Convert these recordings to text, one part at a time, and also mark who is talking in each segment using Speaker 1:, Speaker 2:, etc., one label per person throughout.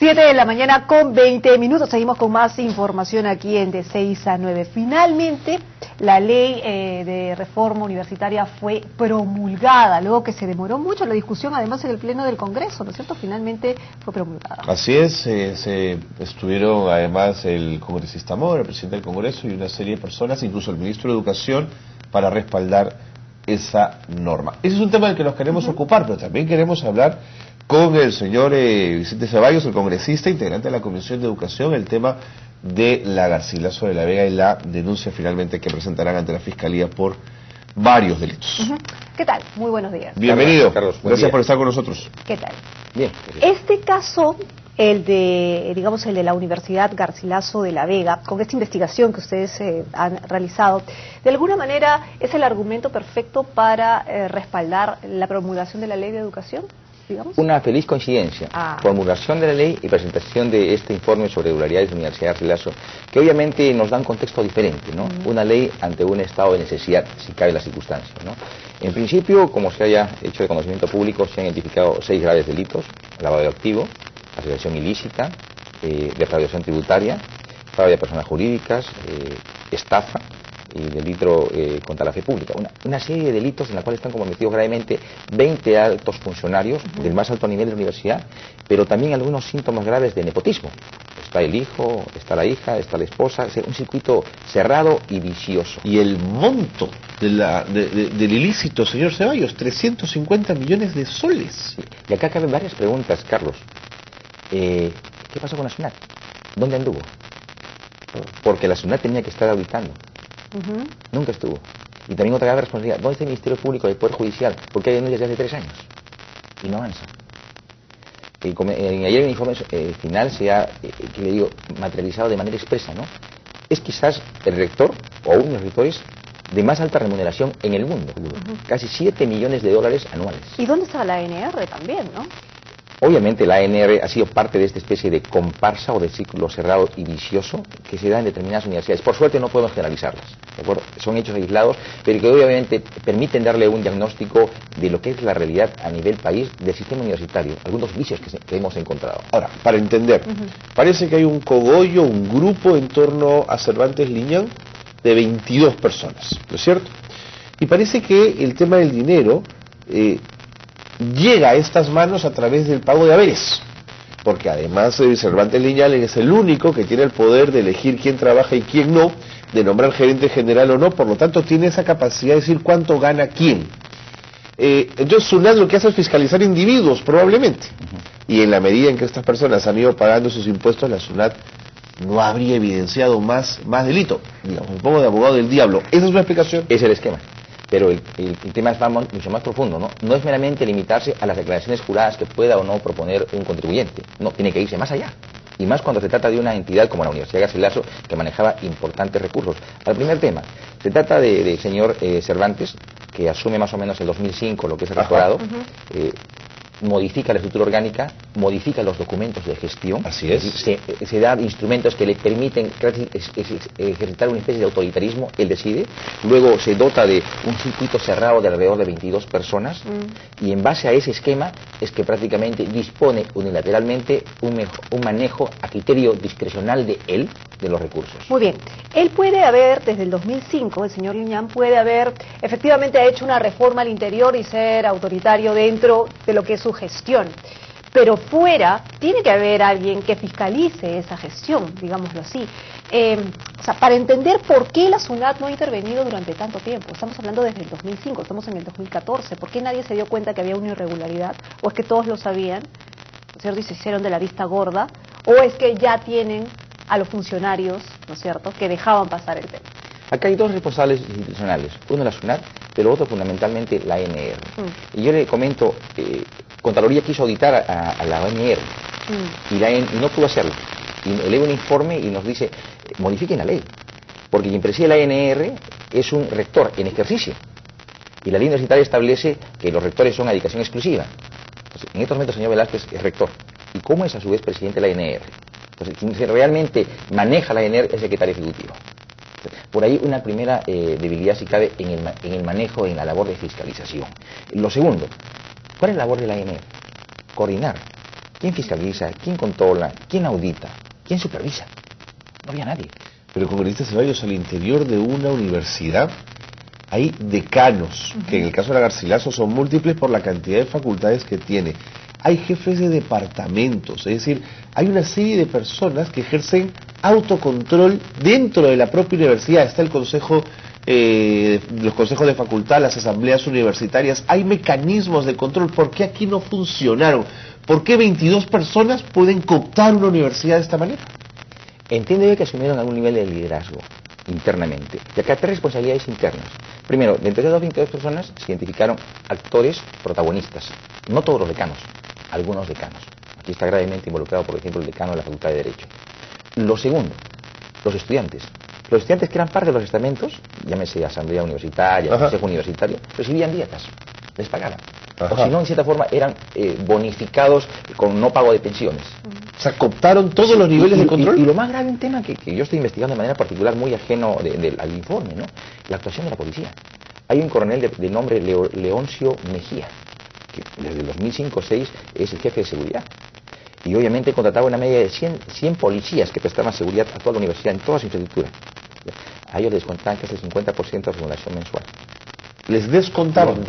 Speaker 1: 7 de la mañana con 20 minutos. Seguimos con más información aquí en De 6 a 9. Finalmente, la ley de reforma universitaria fue promulgada, luego que se demoró mucho la discusión, además en el Pleno del Congreso, ¿no es cierto? Finalmente fue promulgada.
Speaker 2: Así es, se estuvieron además el congresista Mora, el presidente del Congreso y una serie de personas, incluso el ministro de Educación, para respaldar esa norma. Ese es un tema del que nos queremos ocupar, pero también queremos hablar con el señor Vicente Ceballos, el congresista, integrante de la Comisión de Educación, el tema de la Garcilaso de la Vega y la denuncia finalmente que presentarán ante la Fiscalía por varios delitos.
Speaker 1: ¿Qué tal? Muy buenos días.
Speaker 2: Bienvenido,
Speaker 3: Carlos,
Speaker 2: gracias por estar con nosotros.
Speaker 1: ¿Qué tal?
Speaker 3: Bien.
Speaker 1: Este caso, el de la Universidad Garcilaso de la Vega, con esta investigación que ustedes han realizado, de alguna manera es el argumento perfecto para respaldar la promulgación de la Ley de Educación, digamos.
Speaker 3: Una feliz coincidencia, promulgación de la ley y presentación de este informe sobre irregularidades de la Universidad Garcilaso, que obviamente nos da un contexto diferente, ¿no? Una ley ante un estado de necesidad, si cabe la circunstancia, ¿no? En principio, como se haya hecho de conocimiento público, se han identificado 6 graves delitos: lavado de activo, asociación ilícita, defraudación tributaria, fraude de personas jurídicas, estafa y delito contra la fe pública. Una serie de delitos en la cual están comprometidos gravemente 20 altos funcionarios del más alto nivel de la universidad, pero también algunos síntomas graves de nepotismo. Está el hijo, está la hija, está la esposa, es un circuito cerrado y vicioso.
Speaker 2: Y el monto del ilícito, señor Ceballos, 350 millones de soles.
Speaker 3: Sí. Y acá caben varias preguntas, Carlos. ¿Qué pasó con la SUNAT? ¿Dónde anduvo? Porque la SUNAT tenía que estar auditando. Nunca estuvo. Y también otra grave responsabilidad: ¿dónde está el Ministerio Público del Poder Judicial? Porque hay denuncias desde hace 3 años y no avanza. Ayer el informe final se ha, que le digo, materializado de manera expresa, ¿no? Es quizás el rector o uno de los rectores de más alta remuneración en el mundo, casi $7 millones anuales.
Speaker 1: ¿Y dónde está la ANR también, no?
Speaker 3: Obviamente la ANR ha sido parte de esta especie de comparsa o de círculo cerrado y vicioso que se da en determinadas universidades. Por suerte no podemos generalizarlas, ¿de acuerdo? Son hechos aislados, pero que obviamente permiten darle un diagnóstico de lo que es la realidad a nivel país del sistema universitario, algunos vicios que hemos encontrado.
Speaker 2: Ahora, para entender, parece que hay un cogollo, un grupo en torno a Cervantes Liñán de 22 personas, ¿no es cierto? Y parece que el tema del dinero llega a estas manos a través del pago de haberes, porque además Cervantes Liñán es el único que tiene el poder de elegir quién trabaja y quién no, de nombrar gerente general o no, por lo tanto tiene esa capacidad de decir cuánto gana quién. Entonces SUNAT lo que hace es fiscalizar individuos, probablemente, y en la medida en que estas personas han ido pagando sus impuestos, la SUNAT no habría evidenciado más delito. Digamos, me pongo de abogado del diablo. ¿Esa es una explicación?
Speaker 3: Es el esquema. Pero el tema es mucho más profundo, ¿no? No es meramente limitarse a las declaraciones juradas que pueda o no proponer un contribuyente. No, tiene que irse más allá. Y más cuando se trata de una entidad como la Universidad Garcilaso, que manejaba importantes recursos. Al primer tema, se trata del señor Cervantes, que asume más o menos el 2005 lo que es el rectorado, modifica la estructura orgánica, modifica los documentos de gestión.
Speaker 2: Así es.
Speaker 3: Se dan instrumentos que le permiten ejercitar una especie de autoritarismo, él decide. Luego se dota de un circuito cerrado de alrededor de 22 personas y en base a ese esquema es que prácticamente dispone unilateralmente un manejo a criterio discrecional de él de los recursos.
Speaker 1: Muy bien. Él puede haber, desde el 2005, el señor Liñán puede haber efectivamente hecho una reforma al interior y ser autoritario dentro de lo que es su gestión, pero fuera tiene que haber alguien que fiscalice esa gestión, digámoslo así. O sea, para entender por qué la SUNAT no ha intervenido durante tanto tiempo. Estamos hablando desde el 2005, estamos en el 2014. ¿Por qué nadie se dio cuenta que había una irregularidad? ¿O es que todos lo sabían? ¿No es cierto? Y se hicieron de la vista gorda. ¿O es que ya tienen a los funcionarios, ¿no es cierto?, que dejaban pasar el tema?
Speaker 3: Acá hay 2 responsables institucionales, uno la SUNAT, pero otro fundamentalmente la ANR. Y yo le comento, Contraloría quiso auditar a la ANR y no pudo hacerlo. Y eleva un informe y nos dice, modifiquen la ley, porque quien preside la ANR es un rector en ejercicio. Y la ley universitaria establece que los rectores son a dedicación exclusiva. Entonces, en estos momentos el señor Velázquez es rector. ¿Y cómo es a su vez presidente de la ANR? Entonces, quien realmente maneja la ANR es el secretario ejecutivo. Por ahí una primera debilidad, si cabe, en el manejo, en la labor de fiscalización. Lo segundo, ¿cuál es la labor de la ANR? Coordinar, ¿Quién fiscaliza? ¿Quién controla? ¿Quién audita? ¿Quién supervisa? No había nadie.
Speaker 2: Pero congresista Ceballos, al interior de una universidad hay decanos, que en el caso de la Garcilaso son múltiples por la cantidad de facultades que tiene. Hay jefes de departamentos, es decir, hay una serie de personas que ejercen autocontrol dentro de la propia universidad. Está el consejo, los consejos de facultad, las asambleas universitarias, hay mecanismos de control. ¿Por qué aquí no funcionaron? ¿Por qué 22 personas pueden cooptar una universidad de esta manera?
Speaker 3: Entiendo yo que asumieron algún nivel de liderazgo internamente. Y acá hay 3 responsabilidades internas. Primero, de entre esas 22 personas se identificaron actores protagonistas. No todos los decanos, algunos decanos. Aquí está gravemente involucrado, por ejemplo, el decano de la Facultad de Derecho. Lo segundo, los estudiantes. Los estudiantes que eran parte de los estamentos, llámese asamblea universitaria, consejo universitario, recibían dietas, les pagaban. O si no, en cierta forma, eran bonificados con no pago de pensiones.
Speaker 2: O sea, cooptaron todos los niveles de control.
Speaker 3: Y lo más grave, un tema que yo estoy investigando de manera particular, muy ajeno al informe, ¿no? La actuación de la policía. Hay un coronel de nombre Leoncio Mejía, que desde el 2005-2006 es el jefe de seguridad. Y obviamente contrataba una media de 100 policías que prestaban seguridad a toda la universidad, en toda su infraestructura. A ellos les descontaban casi el 50% de la remuneración mensual.
Speaker 2: Les descontaron.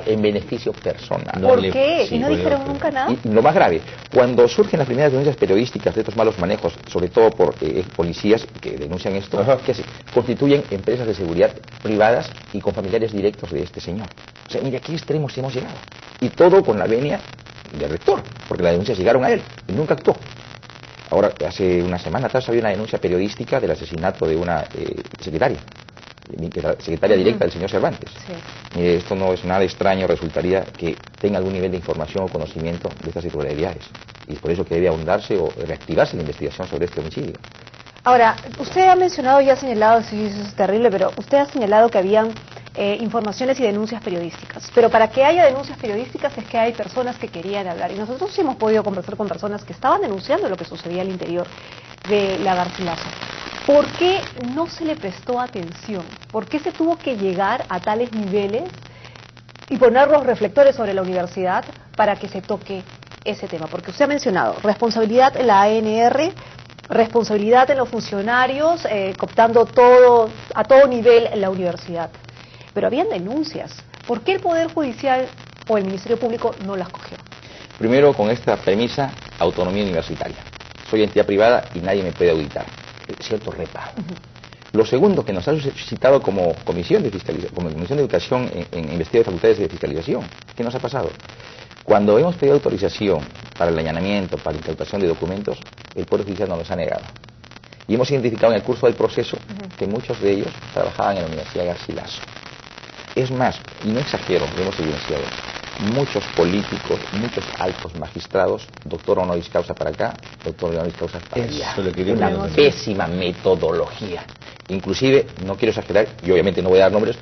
Speaker 3: En beneficio personal.
Speaker 1: ¿Por qué? ¿Y no dijeron nunca nada?
Speaker 3: Y lo más grave, cuando surgen las primeras denuncias periodísticas de estos malos manejos, sobre todo por policías que denuncian esto, ¿qué hacen? Constituyen empresas de seguridad privadas y con familiares directos de este señor. O sea, mira a qué extremos hemos llegado. Y todo con la venia del rector, porque las denuncias llegaron a él y nunca actuó. Ahora, hace una semana atrás había una denuncia periodística del asesinato de una secretaria directa del señor Cervantes. Sí. Esto no es nada extraño, resultaría que tenga algún nivel de información o conocimiento de estas irregularidades. Y es por eso que debe ahondarse o reactivarse la investigación sobre este homicidio.
Speaker 1: Ahora, usted ha mencionado y ha señalado, sí, eso es terrible, pero usted ha señalado que habían informaciones y denuncias periodísticas. Pero para que haya denuncias periodísticas es que hay personas que querían hablar. Y nosotros sí hemos podido conversar con personas que estaban denunciando lo que sucedía al interior de la Garcilaso. ¿Por qué no se le prestó atención? ¿Por qué se tuvo que llegar a tales niveles y poner los reflectores sobre la universidad para que se toque ese tema? Porque usted ha mencionado responsabilidad en la ANR, responsabilidad en los funcionarios, cooptando a todo nivel en la universidad. Pero habían denuncias. ¿Por qué el Poder Judicial o el Ministerio Público no las cogió?
Speaker 3: Primero, con esta premisa, autonomía universitaria. Soy entidad privada y nadie me puede auditar. Cierto reparo. Lo segundo, que nos ha suscitado como comisión de fiscalización, como comisión de educación en investigación de facultades de fiscalización. ¿Qué nos ha pasado? Cuando hemos pedido autorización para el allanamiento, para la incautación de documentos, el Poder Judicial nos los ha negado. Y hemos identificado en el curso del proceso que muchos de ellos trabajaban en la Universidad Garcilaso. Es más, y no exagero, lo hemos evidenciado, muchos políticos, muchos altos magistrados, doctor honoris causa para acá, doctor honoris causa para allá. Una pésima metodología. Inclusive, no quiero exagerar, y obviamente no voy a dar nombres,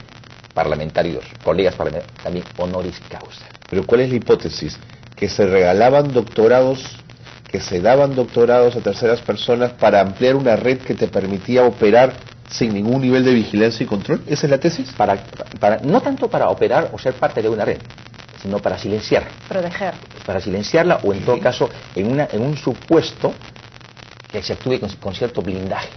Speaker 3: parlamentarios, colegas parlamentarios, también honoris causa.
Speaker 2: Pero ¿cuál es la hipótesis? Que se regalaban doctorados, que se daban doctorados a terceras personas para ampliar una red que te permitía operar sin ningún nivel de vigilancia y control. ¿Esa es la tesis?
Speaker 3: No tanto para operar o ser parte de una red, sino para silenciar.
Speaker 1: Proteger. Para
Speaker 3: silenciarla o en todo caso en un supuesto que se actúe con cierto blindaje.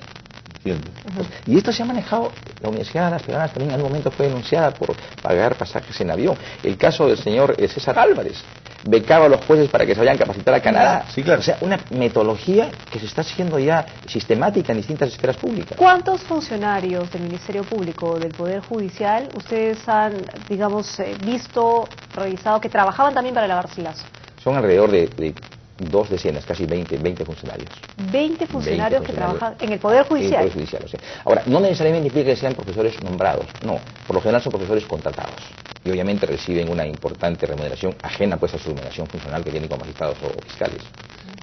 Speaker 3: Y esto se ha manejado, la Universidad de las Peruanas también en algún momento fue denunciada por pagar pasajes en avión. El caso del señor César Álvarez, becaba a los jueces para que se vayan a capacitar a Canadá.
Speaker 2: Sí, claro.
Speaker 3: O sea, una metodología que se está haciendo ya sistemática en distintas esferas públicas.
Speaker 1: ¿Cuántos funcionarios del Ministerio Público, del Poder Judicial, ustedes han, digamos, visto, revisado, que trabajaban también para la Garcilaso?
Speaker 3: Son alrededor de 2 decenas, casi 20 funcionarios.
Speaker 1: 20 funcionarios que trabajan en el Poder Judicial.
Speaker 3: En el Poder Judicial, o sea. Ahora, no necesariamente implica que sean profesores nombrados, no, por lo general son profesores contratados. Y obviamente reciben una importante remuneración ajena pues a su remuneración funcional que tienen como magistrados o fiscales.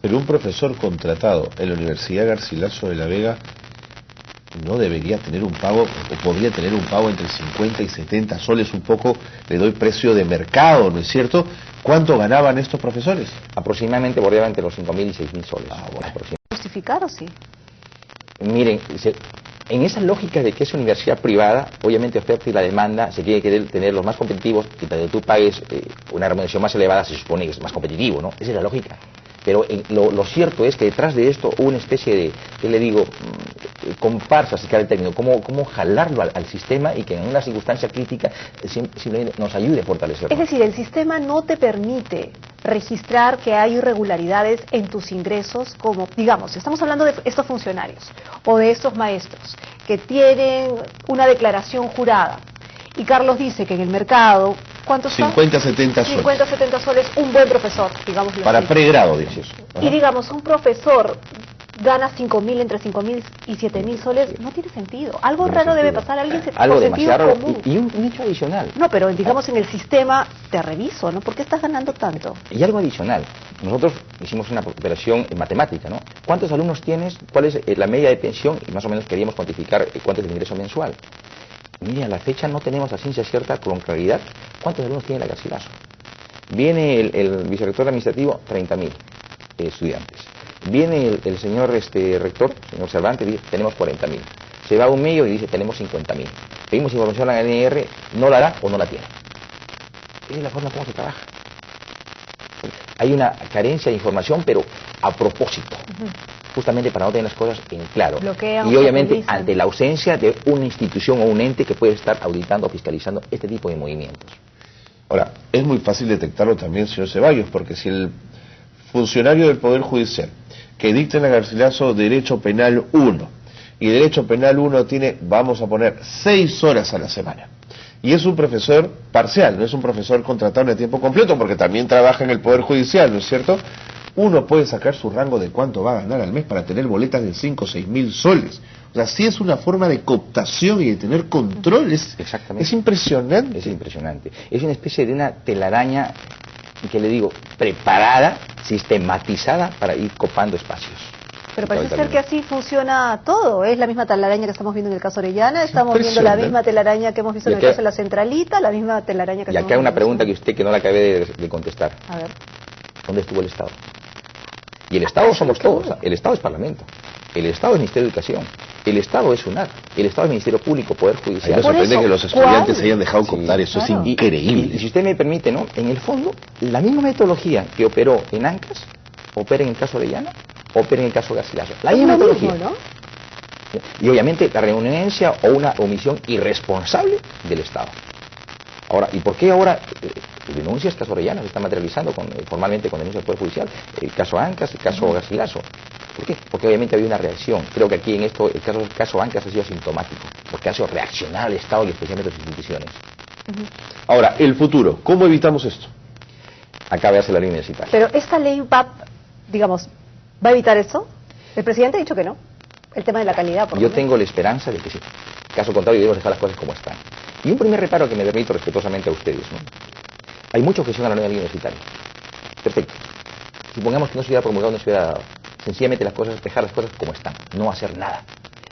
Speaker 2: Pero un profesor contratado en la Universidad Garcilaso de la Vega no debería tener un pago, o podría tener un pago entre 50 y 70 soles, un poco le doy precio de mercado, ¿no es cierto? ¿Cuánto ganaban estos profesores?
Speaker 3: Aproximadamente bordeaban entre los 5.000 y 6.000 soles.
Speaker 1: Bueno. ¿Justificar o sí?
Speaker 3: Miren, en esa lógica de que es universidad privada, obviamente oferta y la demanda, se tiene que tener los más competitivos, y cuando tú pagues una remuneración más elevada se supone que es más competitivo, ¿no? Esa es la lógica. Pero lo cierto es que detrás de esto hubo una especie de, ¿qué le digo?, comparsa, si cabe el término, cómo jalarlo al sistema y que en una circunstancia crítica simplemente nos ayude a fortalecerlo.
Speaker 1: Es decir, el sistema no te permite registrar que hay irregularidades en tus ingresos, como, digamos, estamos hablando de estos funcionarios o de estos maestros que tienen una declaración jurada y Carlos dice que en el mercado, ¿cuántos son?
Speaker 2: 50, 70 soles.
Speaker 1: 50, 70 soles, un buen profesor, digamos.
Speaker 2: Para pregrado, dices.
Speaker 1: Y digamos, un profesor gana 5.000, entre 5.000 y 7.000 soles, no tiene sentido. Algo raro debe pasar, alguien se
Speaker 3: algo
Speaker 1: por
Speaker 3: demasiado
Speaker 1: sentido común.
Speaker 3: Y un hecho adicional.
Speaker 1: No, pero digamos en el sistema te reviso, ¿no? ¿Por qué estás ganando tanto?
Speaker 3: Y algo adicional. Nosotros hicimos una operación en matemática, ¿no? ¿Cuántos alumnos tienes? ¿Cuál es la media de pensión? Y más o menos queríamos cuantificar cuánto es el ingreso mensual. Mire, a la fecha no tenemos a ciencia cierta con claridad cuántos alumnos tiene la Garcilaso. Viene el vicerrector administrativo, 30.000 estudiantes. Viene el señor rector, señor Cervantes, dice, tenemos 40.000. Se va a un medio y dice, tenemos 50.000. Pedimos información a la ANR, no la da o no la tiene. Esa es la forma como se trabaja. Hay una carencia de información, pero a propósito. Justamente para no tener las cosas en claro. Y obviamente ante la ausencia de una institución o un ente que puede estar auditando o fiscalizando este tipo de movimientos.
Speaker 2: Ahora, es muy fácil detectarlo también, señor Ceballos, porque si el funcionario del Poder Judicial que dicta en la Garcilaso Derecho Penal 1, y Derecho Penal 1 tiene, vamos a poner, 6 horas a la semana, y es un profesor parcial, no es un profesor contratado de tiempo completo, porque también trabaja en el Poder Judicial, ¿no es cierto?, uno puede sacar su rango de cuánto va a ganar al mes para tener boletas de 5 o 6.000 soles. O sea, sí es una forma de cooptación y de tener controles.
Speaker 3: Exactamente.
Speaker 2: Es impresionante.
Speaker 3: Es impresionante. Es una especie de una telaraña, que le digo, preparada, sistematizada para ir copando espacios.
Speaker 1: Pero parece ser que así funciona todo. Es la misma telaraña que estamos viendo en el caso Orellana, estamos viendo la misma telaraña que hemos visto en el caso de la Centralita, la misma telaraña que estamos viendo.
Speaker 3: Y acá hay una pregunta que no la acabé de contestar.
Speaker 1: A ver.
Speaker 3: ¿Dónde estuvo el Estado? Y el Estado somos todos. El Estado es Parlamento. El Estado es Ministerio de Educación. El Estado es SUNAT. El Estado es Ministerio Público, Poder Judicial.
Speaker 2: Me sorprende que los estudiantes hayan dejado cooptar, eso
Speaker 1: claro.
Speaker 2: Es increíble.
Speaker 3: Y si usted me permite, ¿no? En el fondo, la misma metodología que operó en ANCAS, opera en el caso Orellana, opera en el caso Garcilaso. La misma metodología.
Speaker 1: Mismo, ¿no?
Speaker 3: Y obviamente la renuencia o una omisión irresponsable del Estado. Ahora, ¿y por qué ahora denuncias caso Orellana se está materializando formalmente con denuncia del Poder Judicial? El caso ANCAS, el caso Garcilaso. ¿Por qué? Porque obviamente había una reacción. Creo que aquí en esto el caso ANCAS ha sido sintomático, porque ha sido reaccionar al Estado y especialmente a sus instituciones.
Speaker 2: Ahora, el futuro, ¿cómo evitamos esto?
Speaker 3: Acaba de hacer la ley universitaria.
Speaker 1: Pero esta ley va, digamos, ¿va a evitar eso? El presidente ha dicho que no. El tema de la calidad, por
Speaker 3: Yo tengo la esperanza de que sí. Caso contrario, debemos dejar las cosas como están. Y un primer reparo que me permito respetuosamente a ustedes, ¿no? Hay mucha objeción a la nueva ley universitaria. Perfecto. Supongamos que no se hubiera promulgado, no se hubiera dado. Sencillamente dejar las cosas como están, no hacer nada.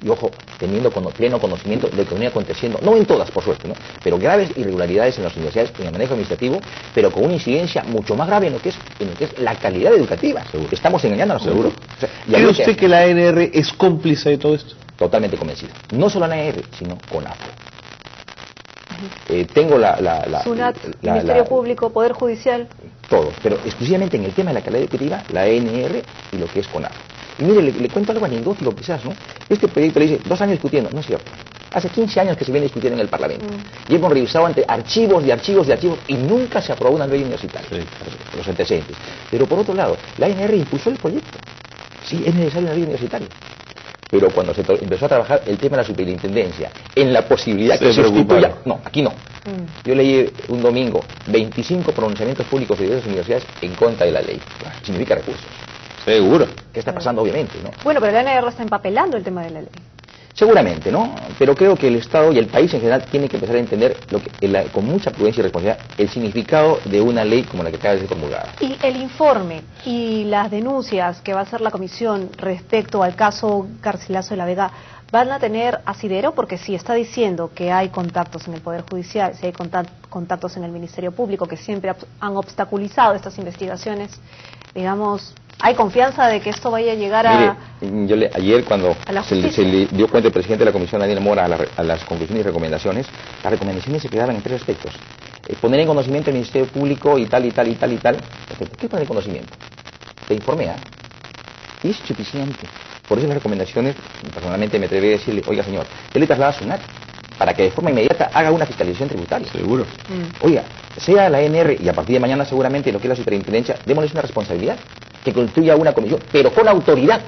Speaker 3: Y ojo, teniendo pleno conocimiento de lo que venía aconteciendo, no en todas, por suerte, ¿no? Pero graves irregularidades en las universidades, en el manejo administrativo, pero con una incidencia mucho más grave en lo que es la calidad educativa. Seguro. Estamos engañando a nosotros. O sea,
Speaker 2: ¿Cree usted que la ANR es cómplice de todo esto?
Speaker 3: Totalmente convencido. No solo la ANR, sino CONAFO. Tengo
Speaker 1: SUNAT, Ministerio Público, Poder Judicial.
Speaker 3: Todo, pero exclusivamente en el tema de la calidad educativa, la ANR y lo que es CONAFO. Y mire, le cuento algo anecdótico quizás, ¿no? Este proyecto le dice 2 años discutiendo, no es cierto. Hace 15 años que se viene discutiendo en el Parlamento. Y hemos revisado ante archivos y nunca se aprobó una ley universitaria. Sí. Los antecedentes. Pero por otro lado, la ANR impulsó el proyecto. Sí, es necesaria una ley universitaria. Pero cuando se empezó a trabajar el tema de la superintendencia, en la posibilidad que se sustituya... No, aquí no. Yo leí un domingo 25 pronunciamientos públicos de diversas universidades en contra de la ley. Significa recursos.
Speaker 2: Seguro.
Speaker 3: ¿Qué está pasando, obviamente, no?
Speaker 1: Bueno, pero la ANR está empapelando el tema de la ley.
Speaker 3: Seguramente, ¿no? Pero creo que el Estado y el país en general tienen que empezar a entender con mucha prudencia y responsabilidad el significado de una ley como la que acaba de ser promulgada.
Speaker 1: Y el informe y las denuncias que va a hacer la comisión respecto al caso Garcilaso de la Vega, ¿van a tener asidero? Porque si está diciendo que hay contactos en el Poder Judicial, si hay contactos en el Ministerio Público que siempre han obstaculizado estas investigaciones, digamos... ¿Hay confianza de que esto vaya a llegar a...?
Speaker 3: Mire, ayer cuando se le dio cuenta el presidente de la Comisión, Daniel Mora, a las conclusiones y recomendaciones, las recomendaciones se quedaban en 3 aspectos. Poner en conocimiento al Ministerio Público y tal. ¿Qué poner en conocimiento? te informé, es suficiente. Por eso las recomendaciones, personalmente me atreví a decirle, oiga señor, ¿qué le traslada a SUNAT? Para que de forma inmediata haga una fiscalización tributaria.
Speaker 2: Seguro.
Speaker 3: Oiga, sea la ANR y a partir de mañana seguramente lo que es la superintendencia, démosles una responsabilidad, que construya una comisión, pero con autoridad,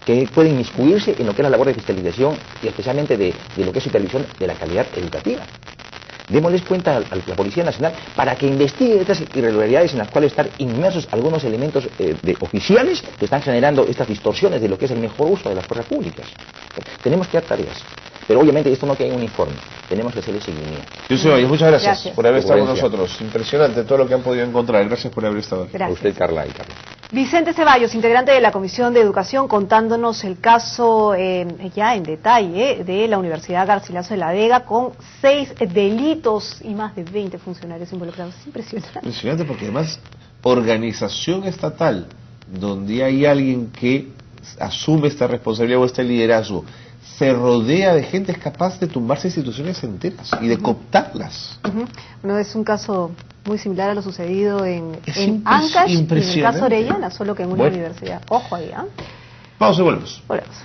Speaker 3: que puede inmiscuirse en lo que es la labor de fiscalización y especialmente de lo que es supervisión de la calidad educativa. Démosles cuenta a la Policía Nacional para que investigue estas irregularidades en las cuales están inmersos algunos elementos oficiales que están generando estas distorsiones de lo que es el mejor uso de las fuerzas públicas. Tenemos que dar tareas. Pero obviamente esto no queda en un informe, tenemos que hacerle seguimiento.
Speaker 2: José Valles, muchas gracias por haber estado con nosotros. Impresionante todo lo que han podido encontrar. Gracias por haber estado aquí.
Speaker 1: Gracias.
Speaker 3: A usted, Carla y Carlos.
Speaker 1: Vicente Ceballos, integrante de la Comisión de Educación, contándonos el caso ya en detalle de la Universidad Garcilaso de la Vega con 6 delitos y más de 20 funcionarios involucrados. Es impresionante.
Speaker 2: Impresionante porque además organización estatal donde hay alguien que asume esta responsabilidad o este liderazgo se rodea de gente capaz de tumbarse instituciones enteras y de cooptarlas.
Speaker 1: Bueno, es un caso muy similar a lo sucedido en Ancash y en el caso Orellana, solo que en una universidad. Ojo ahí,
Speaker 2: Vamos y volvemos.
Speaker 1: Volvemos.